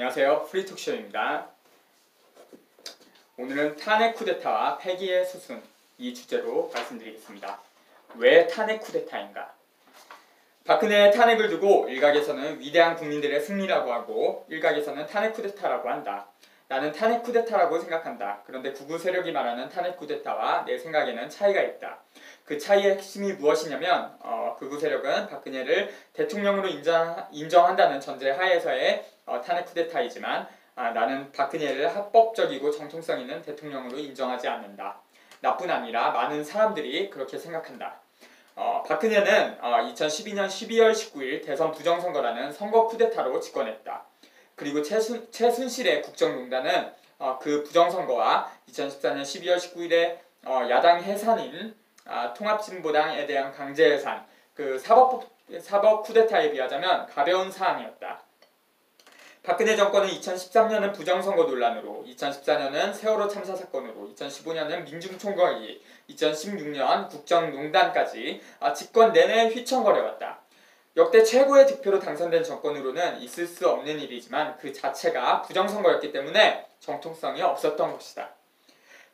안녕하세요. 프리톡쇼입니다. 오늘은 탄핵 쿠데타와 폐기의 수순 이 주제로 말씀드리겠습니다. 왜 탄핵 쿠데타인가? 박근혜의 탄핵을 두고 일각에서는 위대한 국민들의 승리라고 하고 일각에서는 탄핵 쿠데타라고 한다. 나는 탄핵 쿠데타라고 생각한다. 그런데 극우 세력이 말하는 탄핵 쿠데타와 내 생각에는 차이가 있다. 그 차이의 핵심이 무엇이냐면 극우 세력은 박근혜를 대통령으로 인정한다는 전제 하에서의 탄핵 쿠데타이지만 나는 박근혜를 합법적이고 정통성 있는 대통령으로 인정하지 않는다. 나뿐 아니라 많은 사람들이 그렇게 생각한다. 박근혜는 2012년 12월 19일 대선 부정선거라는 선거 쿠데타로 집권했다. 그리고 최순실의 국정농단은 그 부정선거와 2014년 12월 19일에 야당 해산인 통합진보당에 대한 강제 해산, 그 사법 쿠데타에 비하자면 가벼운 사안이었다. 박근혜 정권은 2013년은 부정선거 논란으로, 2014년은 세월호 참사 사건으로, 2015년은 민중총궐기, 2016년 국정농단까지 집권 내내 휘청거려왔다. 역대 최고의 득표로 당선된 정권으로는 있을 수 없는 일이지만 그 자체가 부정선거였기 때문에 정통성이 없었던 것이다.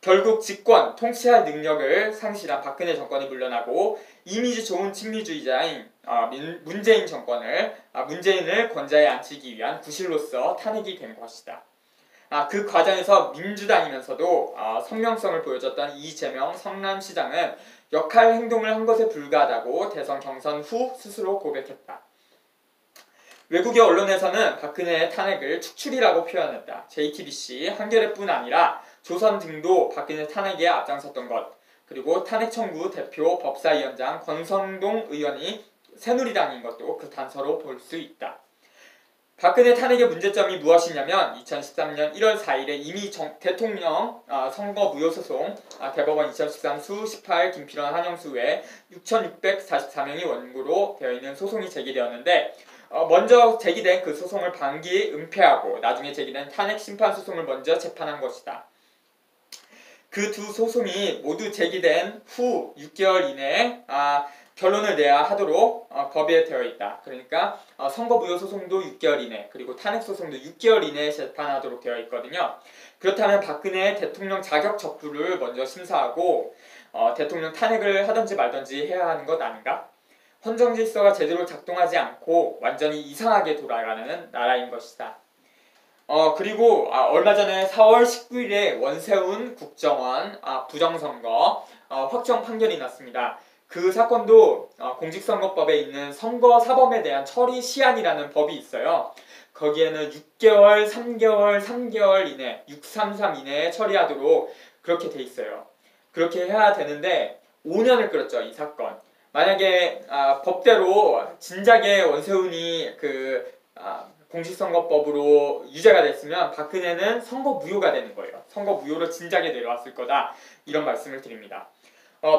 결국 집권, 통치할 능력을 상실한 박근혜 정권이 물러나고 이미지 좋은 친미주의자인 문재인 정권을 문재인을 권좌에 앉히기 위한 구실로서 탄핵이 된 것이다. 그 과정에서 민주당이면서도 성명성을 보여줬던 이재명 성남시장은 역할 행동을 한 것에 불과하다고 대선 경선 후 스스로 고백했다. 외국의 언론에서는 박근혜의 탄핵을 축출이라고 표현했다. JTBC, 한겨레뿐 아니라 조선 등도 박근혜 탄핵에 앞장섰던 것, 그리고 탄핵 청구 대표 법사위원장 권성동 의원이 새누리당인 것도 그 단서로 볼 수 있다. 박근혜 탄핵의 문제점이 무엇이냐면 2013년 1월 4일에 이미 대통령 선거 무효소송 대법원 2013 수 18 김필원 한영수 외 6,644명이 원고로 되어 있는 소송이 제기되었는데 먼저 제기된 그 소송을 반기 은폐하고 나중에 제기된 탄핵 심판 소송을 먼저 재판한 것이다. 그 두 소송이 모두 제기된 후 6개월 이내에 결론을 내야 하도록 법에 되어 있다. 그러니까 선거 무효 소송도 6개월 이내, 그리고 탄핵 소송도 6개월 이내에 재판하도록 되어 있거든요. 그렇다면 박근혜의 대통령 자격 적부를 먼저 심사하고 대통령 탄핵을 하든지 말든지 해야 하는 것 아닌가? 헌정 질서가 제대로 작동하지 않고 완전히 이상하게 돌아가는 나라인 것이다. 그리고 얼마 전에 4월 19일에 원세훈 국정원 부정선거 확정 판결이 났습니다. 그 사건도 공직선거법에 있는 선거사범에 대한 처리 시한이라는 법이 있어요. 거기에는 6개월, 3개월, 3개월 이내, 633 이내에 처리하도록 그렇게 돼 있어요. 그렇게 해야 되는데 5년을 끌었죠, 이 사건. 만약에 법대로 진작에 원세훈이 공직선거법으로 유죄가 됐으면 박근혜는 선거 무효가 되는 거예요. 선거 무효로 진작에 내려왔을 거다. 이런 말씀을 드립니다.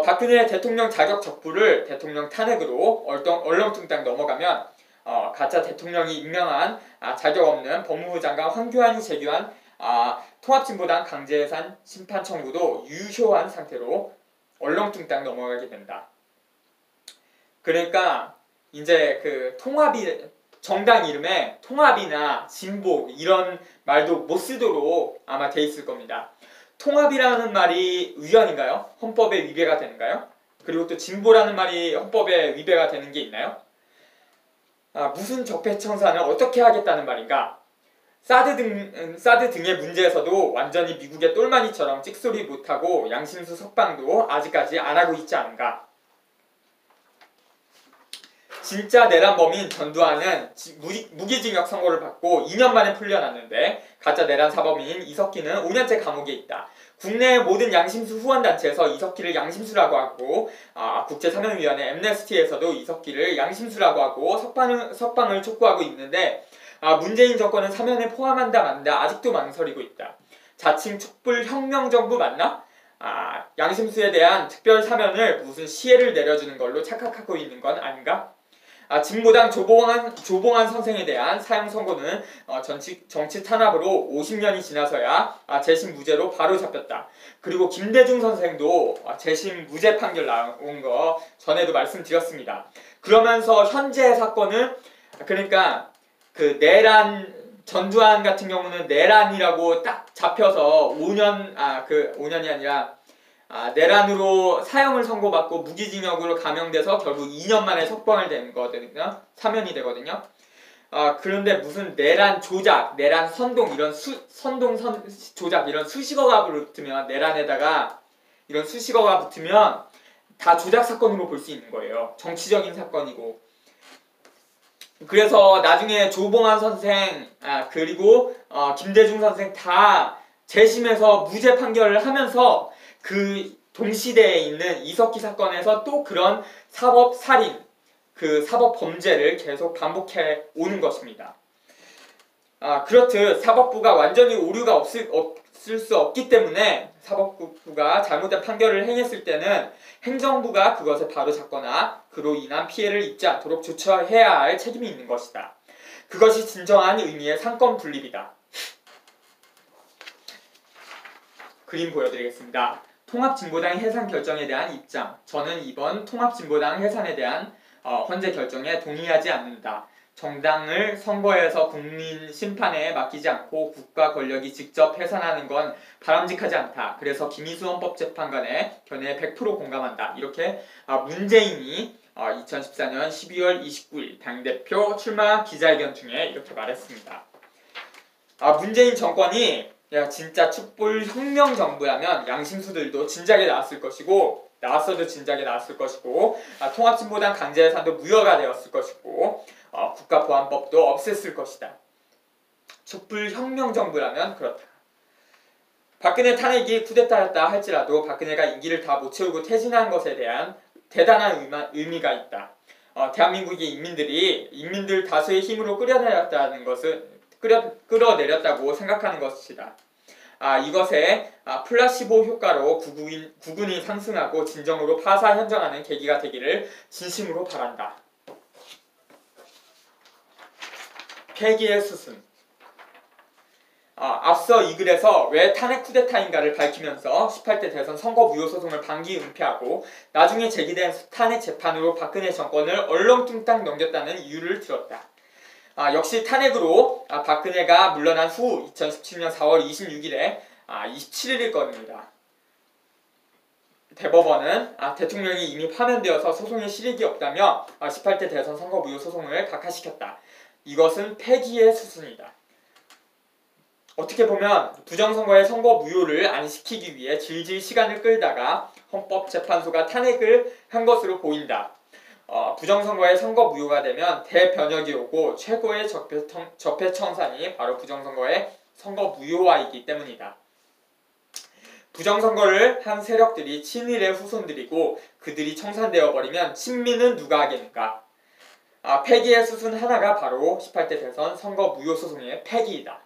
박근혜 대통령 자격 적부를 대통령 탄핵으로 얼렁뚱땅 넘어가면 가짜 대통령이 임명한 자격 없는 법무부 장관 황교안이 제기한 통합진보당 강제해산 심판 청구도 유효한 상태로 얼렁뚱땅 넘어가게 된다. 그러니까 이제 그 정당 이름에 통합이나 진보 이런 말도 못 쓰도록 아마 돼 있을 겁니다. 통합이라는 말이 위헌인가요? 헌법에 위배가 되는가요? 그리고 또 진보라는 말이 헌법에 위배가 되는 게 있나요? 무슨 적폐청산을 어떻게 하겠다는 말인가? 사드 등의 문제에서도 완전히 미국의 똘마니처럼 찍소리 못하고 양심수 석방도 아직까지 안 하고 있지 않은가? 진짜 내란범인 전두환은 무기징역 선고를 받고 2년 만에 풀려났는데 가짜 내란 사범인 이석기는 5년째 감옥에 있다. 국내의 모든 양심수 후원단체에서 이석기를 양심수라고 하고 국제사면위원회 엠네스티에서도 이석기를 양심수라고 하고 석방을 촉구하고 있는데 문재인 정권은 사면에 포함한다 만다 아직도 망설이고 있다. 자칭 촛불혁명정부 맞나? 양심수에 대한 특별 사면을 무슨 시혜를 내려주는 걸로 착각하고 있는 건 아닌가? 진보당 조봉환 선생에 대한 사형 선고는 정치 탄압으로 50년이 지나서야 재심 무죄로 바로 잡혔다. 그리고 김대중 선생도 재심 무죄 판결 나온 거 전에도 말씀드렸습니다. 그러면서 현재 사건은 그러니까 그 내란 전두환 같은 경우는 내란이라고 딱 잡혀서 5년이 아니라 내란으로 사형을 선고받고 무기징역으로 감형돼서 결국 2년 만에 석방을 된 거거든요. 사면이 되거든요. 그런데 무슨 내란 조작, 내란 선동 이런 조작 이런 수식어가 붙으면 내란에다가 이런 수식어가 붙으면 다 조작 사건으로 볼 수 있는 거예요. 정치적인 사건이고. 그래서 나중에 조봉환 선생 그리고 김대중 선생 다 재심에서 무죄 판결을 하면서 그 동시대에 있는 이석기 사건에서 또 그런 사법살인, 그 사법범죄를 계속 반복해 오는 것입니다. 그렇듯 사법부가 완전히 오류가 없을 수 없기 때문에 사법부가 잘못된 판결을 행했을 때는 행정부가 그것을 바로잡거나 그로 인한 피해를 입지 않도록 조처해야 할 책임이 있는 것이다. 그것이 진정한 의미의 상권 분립이다. 그림 보여드리겠습니다. 통합진보당 해산 결정에 대한 입장. 저는 이번 통합진보당 해산에 대한 헌재 결정에 동의하지 않는다. 정당을 선거에서 국민 심판에 맡기지 않고 국가 권력이 직접 해산하는 건 바람직하지 않다. 그래서 김희수 헌법재판관의 견해에 100% 공감한다. 이렇게 문재인이 2014년 12월 29일 당대표 출마 기자회견 중에 이렇게 말했습니다. 문재인 정권이 진짜 촛불 혁명 정부라면 양심수들도 진작에 나왔을 것이고 나왔어도 진작에 나왔을 것이고 통합진보당 강제해산도 무효가 되었을 것이고 국가보안법도 없앴을 것이다. 촛불 혁명 정부라면 그렇다. 박근혜 탄핵이 쿠데타였다 할지라도 박근혜가 임기를 다 못 채우고 퇴진한 것에 대한 대단한 의미가 있다. 대한민국의 인민들 다수의 힘으로 끌어내렸다고 생각하는 것이다. 이것에 플라시보 효과로 구군이 상승하고 진정으로 파사 현정하는 계기가 되기를 진심으로 바란다. 폐기의 수순. 앞서 이 글에서 왜 탄핵 쿠데타인가를 밝히면서 18대 대선 선거 무효 소송을 방기 은폐하고 나중에 제기된 탄핵 재판으로 박근혜 정권을 얼렁뚱땅 넘겼다는 이유를 들었다. 역시 탄핵으로 박근혜가 물러난 후 2017년 4월 26일에 27일일 겁니다. 대법원은 대통령이 이미 파면되어서 소송에 실익이 없다며 18대 대선 선거 무효 소송을 각하시켰다. 이것은 폐기의 수순이다. 어떻게 보면 부정선거의 선거 무효를 안 시키기 위해 질질 시간을 끌다가 헌법재판소가 탄핵을 한 것으로 보인다. 부정선거의 선거 무효가 되면 대변혁이 오고 최고의 적폐청산이 바로 부정선거의 선거 무효화이기 때문이다. 부정선거를 한 세력들이 친일의 후손들이고 그들이 청산되어 버리면 친미는 누가 하겠는가? 폐기의 수순 하나가 바로 18대 대선 선거 무효 소송의 폐기이다.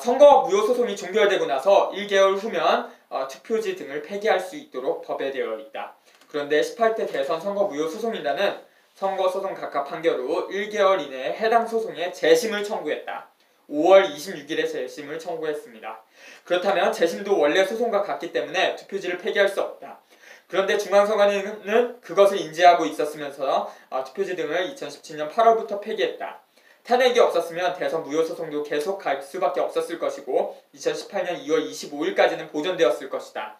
선거 무효 소송이 종결되고 나서 1개월 후면 투표지 등을 폐기할 수 있도록 법에 되어 있다. 그런데 18대 대선 선거 무효 소송인단은 선거소송 각하 판결 후 1개월 이내에 해당 소송에 재심을 청구했다. 5월 26일에 재심을 청구했습니다. 그렇다면 재심도 원래 소송과 같기 때문에 투표지를 폐기할 수 없다. 그런데 중앙선관위는 그것을 인지하고 있었으면서 투표지 등을 2017년 8월부터 폐기했다. 탄핵이 없었으면 대선 무효 소송도 계속 갈 수밖에 없었을 것이고 2018년 2월 25일까지는 보존되었을 것이다.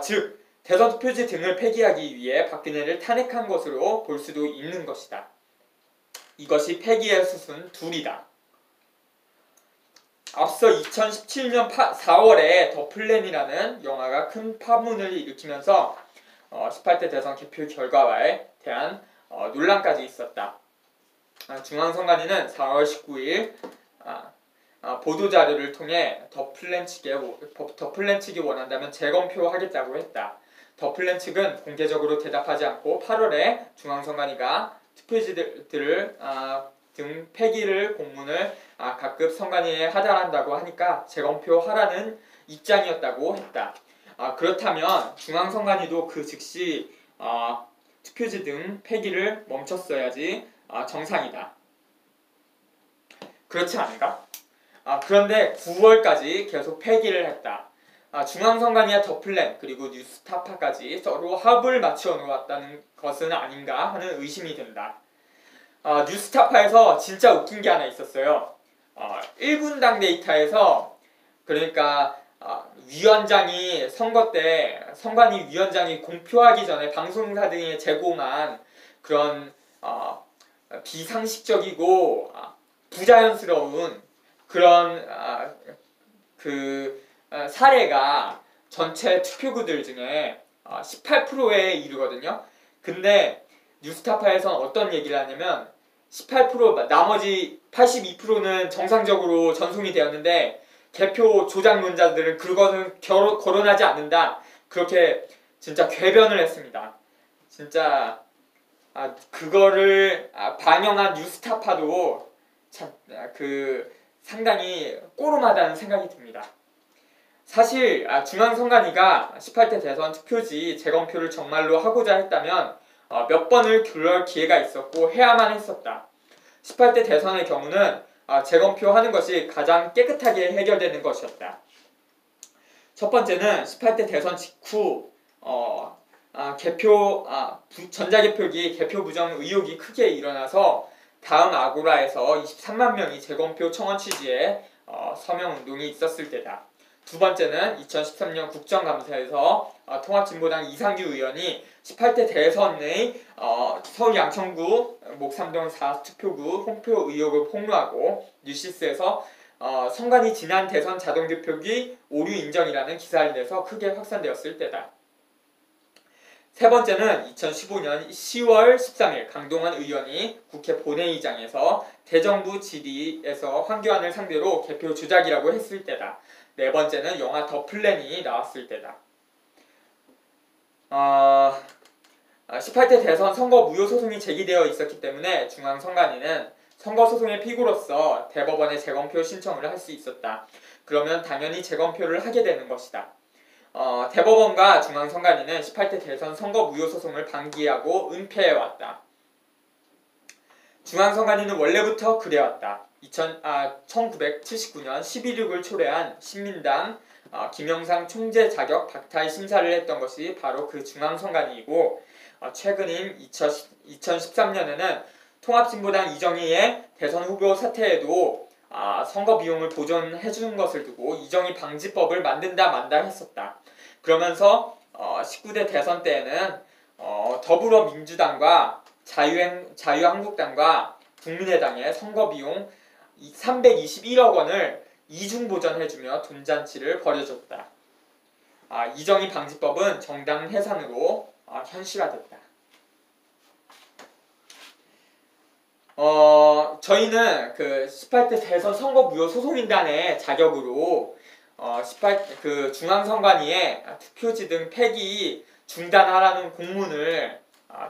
즉 대선 투표지 등을 폐기하기 위해 박근혜를 탄핵한 것으로 볼 수도 있는 것이다. 이것이 폐기의 수순 둘이다. 앞서 2017년 4월에 더 플랜이라는 영화가 큰 파문을 일으키면서 18대 대선 개표 결과에 대한 논란까지 있었다. 중앙선관위는 4월 19일 보도자료를 통해 더 플랜 측이 원한다면 재검표하겠다고 했다. 더 플랜 측은 공개적으로 대답하지 않고 8월에 중앙선관위가 투표지들을 등 폐기를 공문을 각급 선관위에 하달한다고 하니까 재검표하라는 입장이었다고 했다. 그렇다면 중앙선관위도 그 즉시 투표지 등 폐기를 멈췄어야지 정상이다. 그렇지 않은가? 그런데 9월까지 계속 폐기를 했다. 중앙선관위와 더 플랜 그리고 뉴스타파까지 서로 합을 맞춰 놓았다는 것은 아닌가 하는 의심이 든다. 뉴스타파에서 진짜 웃긴 게 하나 있었어요. 1분당 데이터에서 그러니까 위원장이 선거 때 선관위 위원장이 공표하기 전에 방송사 등에 제공한 그런 비상식적이고 부자연스러운 그런 사례가 전체 투표구들 중에 18%에 이르거든요. 근데 뉴스타파에서는 어떤 얘기를 하냐면 18% 나머지 82%는 정상적으로 전송이 되었는데 개표 조작론자들은 그것은 거론하지 않는다. 그렇게 진짜 궤변을 했습니다. 진짜 그거를 반영한 뉴스타파도 참 상당히 꼬름하다는 생각이 듭니다. 사실 중앙선관위가 18대 대선 투표지 재검표를 정말로 하고자 했다면 몇 번을 그럴 기회가 있었고 해야만 했었다. 18대 대선의 경우는 재검표하는 것이 가장 깨끗하게 해결되는 것이었다. 첫 번째는 18대 대선 직후 전자개표기 개표 부정 의혹이 크게 일어나서 다음 아고라에서 23만 명이 재검표 청원 취지에 서명운동이 있었을 때다. 두 번째는 2013년 국정감사에서 통합진보당 이상규 의원이 18대 대선의 서울 양천구 목삼동 4투표구 홍표 의혹을 폭로하고 뉴시스에서 선관위 지난 대선 자동개표기 오류 인정이라는 기사를 내서 크게 확산되었을 때다. 세 번째는 2015년 10월 13일 강동원 의원이 국회 본회의장에서 대정부 질의에서 황교안을 상대로 개표 조작이라고 했을 때다. 네 번째는 영화 더 플랜이 나왔을 때다. 18대 대선 선거 무효 소송이 제기되어 있었기 때문에 중앙선관위는 선거소송의 피고로서 대법원에 재검표 신청을 할 수 있었다. 그러면 당연히 재검표를 하게 되는 것이다. 대법원과 중앙선관위는 18대 대선 선거 무효 소송을 방기하고 은폐해왔다. 중앙선관위는 원래부터 그래왔다. 1979년 11.6을 초래한 신민당 김영삼 총재 자격 박탈 심사를 했던 것이 바로 그 중앙선관위이고 최근인 2013년에는 통합진보당 이정희의 대선 후보 사퇴에도 선거 비용을 보존해주는 것을 두고 이정희 방지법을 만든다 만다 했었다. 그러면서 19대 대선 때에는 더불어민주당과 자유한국당과 국민의당의 선거 비용 321억 원을 이중 보전해주며 돈잔치를 벌여줬다. 이정희 방지법은 정당 해산으로 현실화됐다. 저희는 그 18대 대선 선거 무효 소송인단의 자격으로 중앙선관위에 투표지 등 폐기 중단하라는 공문을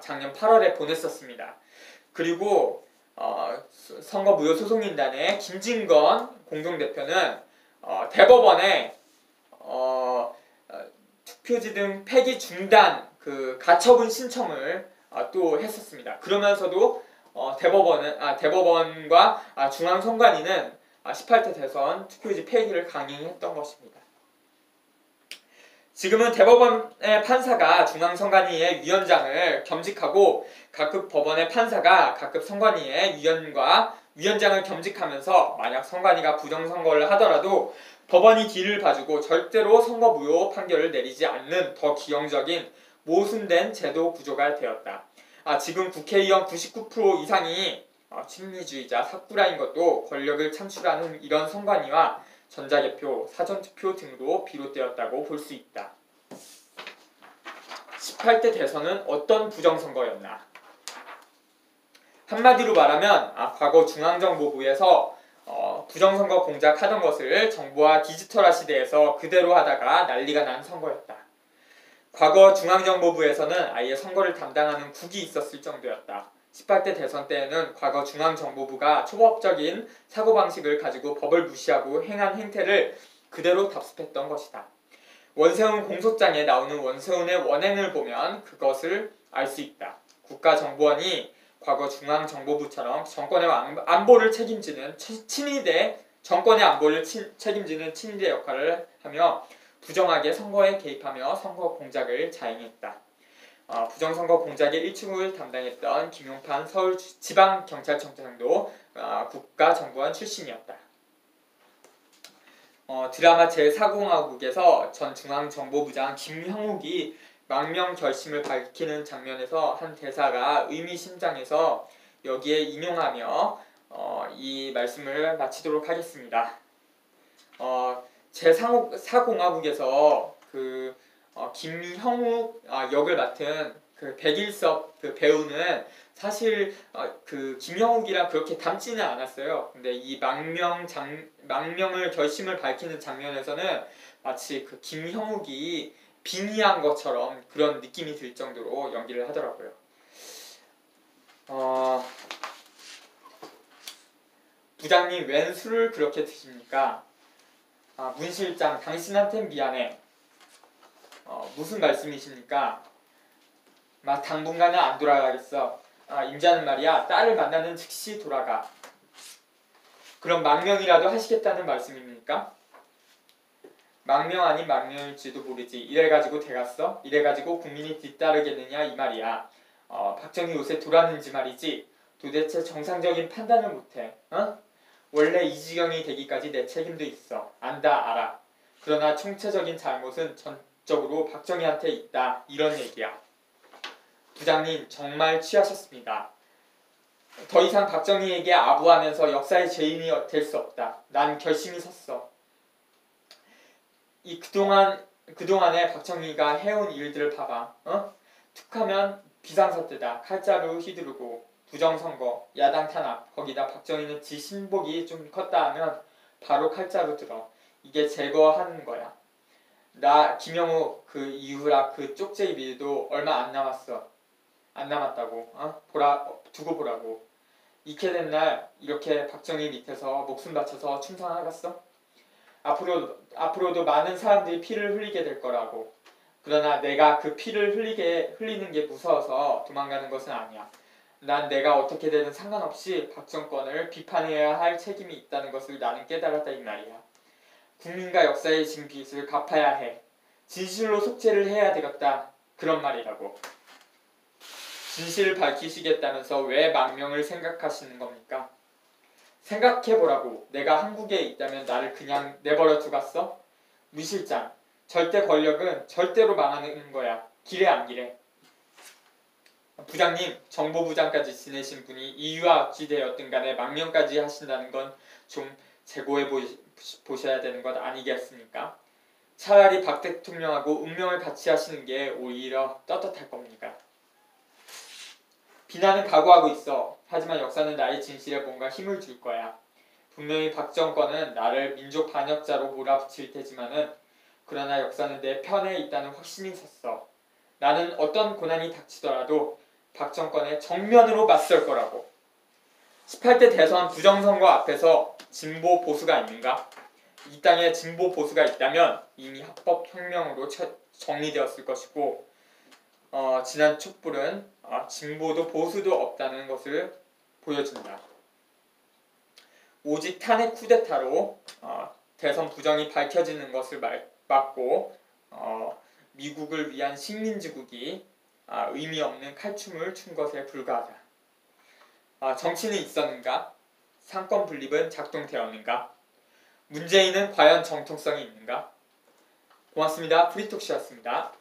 작년 8월에 보냈었습니다. 그리고 선거 무효 소송인단의 김진건 공동대표는 대법원에 투표지 등 폐기 중단 가처분 신청을 또 했었습니다. 그러면서도 대법원과 중앙선관위는 18대 대선 투표지 폐기를 강행했던 것입니다. 지금은 대법원의 판사가 중앙선관위의 위원장을 겸직하고 각급 법원의 판사가 각급 선관위의 위원장을 겸직하면서 만약 선관위가 부정선거를 하더라도 법원이 뒤를 봐주고 절대로 선거 무효 판결을 내리지 않는 더 기형적인 모순된 제도 구조가 되었다. 지금 국회의원 99% 이상이 친미주의자 사쿠라인 것도 권력을 창출하는 이런 선관위와 전자개표, 사전투표 등으로 비롯되었다고 볼 수 있다. 18대 대선은 어떤 부정선거였나? 한마디로 말하면 과거 중앙정보부에서 부정선거 공작하던 것을 정부와 디지털화 시대에서 그대로 하다가 난리가 난 선거였다. 과거 중앙정보부에서는 아예 선거를 담당하는 국이 있었을 정도였다. 18대 대선 때에는 과거 중앙정보부가 초법적인 사고방식을 가지고 법을 무시하고 행한 행태를 그대로 답습했던 것이다. 원세훈 공소장에 나오는 원세훈의 원행을 보면 그것을 알 수 있다. 국가정보원이 과거 중앙정보부처럼 정권의 안보를 책임지는 정권의 안보를 책임지는 친위대 역할을 하며 부정하게 선거에 개입하며 선거 공작을 자행했다. 부정선거 공작의 일축을 담당했던 김용판 서울지방경찰청장도 국가정보원 출신이었다. 드라마 제4공화국에서 전 중앙정보부장 김형욱이 망명 결심을 밝히는 장면에서 한 대사가 의미심장해서 여기에 인용하며 이 말씀을 마치도록 하겠습니다. 제4공화국에서 김형욱 역을 맡은 백일섭 배우는 사실 김형욱이랑 그렇게 닮지는 않았어요. 근데 이 망명을 결심을 밝히는 장면에서는 마치 김형욱이 빙의한 것처럼 그런 느낌이 들 정도로 연기를 하더라고요. 부장님, 웬 술을 그렇게 드십니까? 문 실장, 당신한텐 미안해. 무슨 말씀이십니까? 당분간은 안 돌아가겠어. 임자는 말이야, 딸을 만나는 즉시 돌아가. 그럼 망명이라도 하시겠다는 말씀입니까? 망명 아닌 망명일지도 모르지. 이래가지고 돼갔어? 이래가지고 국민이 뒤따르겠느냐 이 말이야. 박정희 요새 돌았는지 말이지. 도대체 정상적인 판단을 못해. 원래 이 지경이 되기까지 내 책임도 있어. 안다 알아. 그러나 총체적인 잘못은 전적으로 박정희한테 있다. 이런 얘기야. 부장님 정말 취하셨습니다. 더 이상 박정희에게 아부하면서 역사의 죄인이 될 수 없다. 난 결심이 섰어. 그동안에 박정희가 해온 일들을 봐봐. 툭하면 비상사태다. 칼자루 휘두르고 부정선거, 야당 탄압, 거기다 박정희는 지 신복이 좀 컸다 하면 바로 칼자루 들어. 이게 제거하는 거야. 나 김영우 이후라 쪽제이 비리도 얼마 안 남았다고. 두고 보라고. 익게 된 날 이렇게 박정희 밑에서 목숨 바쳐서 충성하겠어? 앞으로도 많은 사람들이 피를 흘리게 될 거라고. 그러나 내가 그 피를 흘리는 게 무서워서 도망가는 것은 아니야. 난 내가 어떻게 되든 상관없이 박 정권을 비판해야 할 책임이 있다는 것을 나는 깨달았다 이 말이야. 국민과 역사에 진 빚을 갚아야 해. 진실로 속죄를 해야 되겠다. 그런 말이라고. 진실을 밝히시겠다면서 왜 망명을 생각하시는 겁니까? 생각해보라고. 내가 한국에 있다면 나를 그냥 내버려 두겠어? 문 실장, 절대 권력은 절대로 망하는 거야. 기래 안 기래? 부장님, 정보부장까지 지내신 분이 이유와 어찌되었든 간에 망명까지 하신다는 건 좀 재고해 보셔야 되는 것 아니겠습니까? 차라리 박 대통령하고 운명을 같이 하시는 게 오히려 떳떳할 겁니다. 비난은 각오하고 있어. 하지만 역사는 나의 진실에 뭔가 힘을 줄 거야. 분명히 박 정권은 나를 민족 반역자로 몰아붙일 테지만은 그러나 역사는 내 편에 있다는 확신이 섰어. 나는 어떤 고난이 닥치더라도 박 정권에 정면으로 맞설 거라고. 18대 대선 부정선거 앞에서 진보 보수가 있는가? 이 땅에 진보 보수가 있다면 이미 합법혁명으로 정리되었을 것이고 지난 촛불은 진보도 보수도 없다는 것을 보여준다. 오직 탄핵 쿠데타로 대선 부정이 밝혀지는 것을 막고 미국을 위한 식민지국이 의미 없는 칼춤을 춘 것에 불과하다. 정치는 있었는가? 상권 분립은 작동되었는가? 문재인은 과연 정통성이 있는가? 고맙습니다. 프리톡쇼였습니다.